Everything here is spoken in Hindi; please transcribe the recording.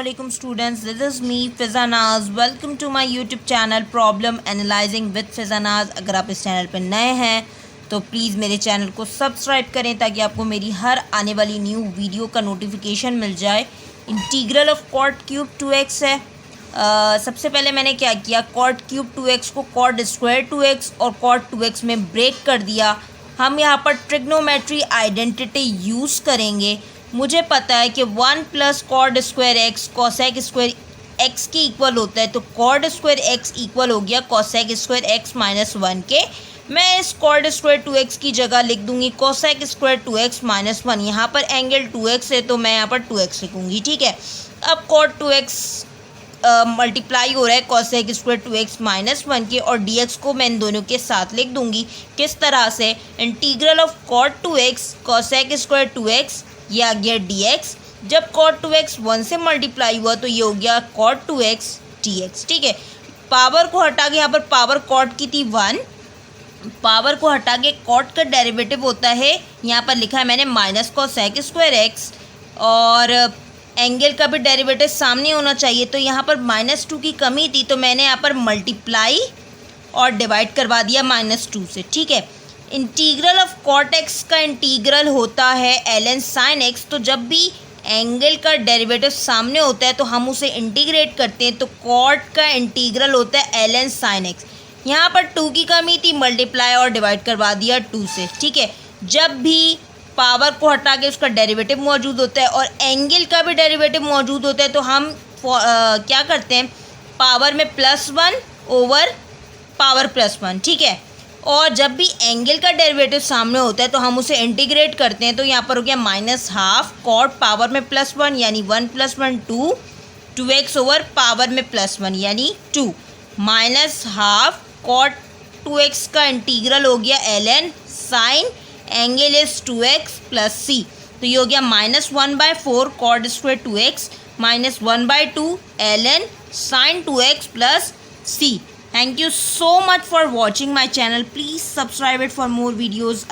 Assalamualaikum students, this is me Fizanaz. Welcome to my YouTube channel Problem Analyzing with Fizanaz. अगर आप इस चैनल पर नए हैं तो प्लीज़ मेरे चैनल को सब्सक्राइब करें ताकि आपको मेरी हर आने वाली न्यू वीडियो का नोटिफिकेशन मिल जाए। Integral of cot cube 2x है। सबसे पहले मैंने क्या किया, कॉट क्यूब 2x को कॉट स्क्वायर 2x और कॉट 2x में ब्रेक कर दिया। हम यहाँ पर ट्रिग्नोमेट्री आइडेंटिटी यूज़ करेंगे। मुझे पता है कि 1 plus cot square X cosec square X के इक्वल होता है, तो कॉट स्क्वायर एक्स इक्वल हो गया कॉसेक स्क्वायर एक्स माइनस 1 के। मैं इस कॉट स्क्वायर 2x की जगह लिख दूंगी कॉसेक स्क्वायर 2x माइनस 1। यहाँ पर एंगल 2x है तो मैं यहाँ पर 2x लिखूँगी, ठीक है। अब कॉट 2x मल्टीप्लाई हो रहा है कॉसेक स्क्वायर 2x माइनस 1 के, और dx को मैं इन दोनों के साथ लिख दूंगी। किस तरह से, integral of cot 2x cosec square 2x, ये आ गया dx। जब cot 2x 1 से मल्टीप्लाई हुआ तो ये हो गया cot 2x dx, ठीक है। पावर को हटा के यहाँ पर पावर cot की थी 1, पावर को हटा के cot का डेरिवेटिव होता है, यहाँ पर लिखा है मैंने माइनस cosec स्क्वायर एक्स, और एंगल का भी डेरिवेटिव सामने होना चाहिए। तो यहाँ पर -2 की कमी थी तो मैंने यहाँ पर मल्टीप्लाई और डिवाइड करवा दिया -2 से, ठीक है। इंटीग्रल ऑफ कॉट एक्स का इंटीग्रल होता है ln sin x। तो जब भी एंगल का डेरिवेटिव सामने होता है तो हम उसे इंटीग्रेट करते हैं, तो कॉट का इंटीग्रल होता है ln sin x। यहाँ पर 2 की कमी थी, मल्टीप्लाई और डिवाइड करवा दिया 2 से, ठीक है। जब भी पावर को हटा के उसका डेरिवेटिव मौजूद होता है और एंगल का भी डेरिवेटिव मौजूद होता है तो हम क्या करते हैं, पावर में +1 ओवर पावर +1, ठीक है। और जब भी एंगल का डेरिवेटिव सामने होता है तो हम उसे इंटीग्रेट करते हैं, तो यहाँ पर हो गया -12 कॉट पावर में +1 यानी 1 + 1 2, 2x ओवर पावर में +1 यानी 2, -12 कॉट 2x का इंटीग्रल हो गया ln sine angle is 2x + c। तो ये हो गया -1/4 cot square 2x -1/2 ln sine 2x + c। Thank you so much for watching my channel. Please subscribe it for more videos.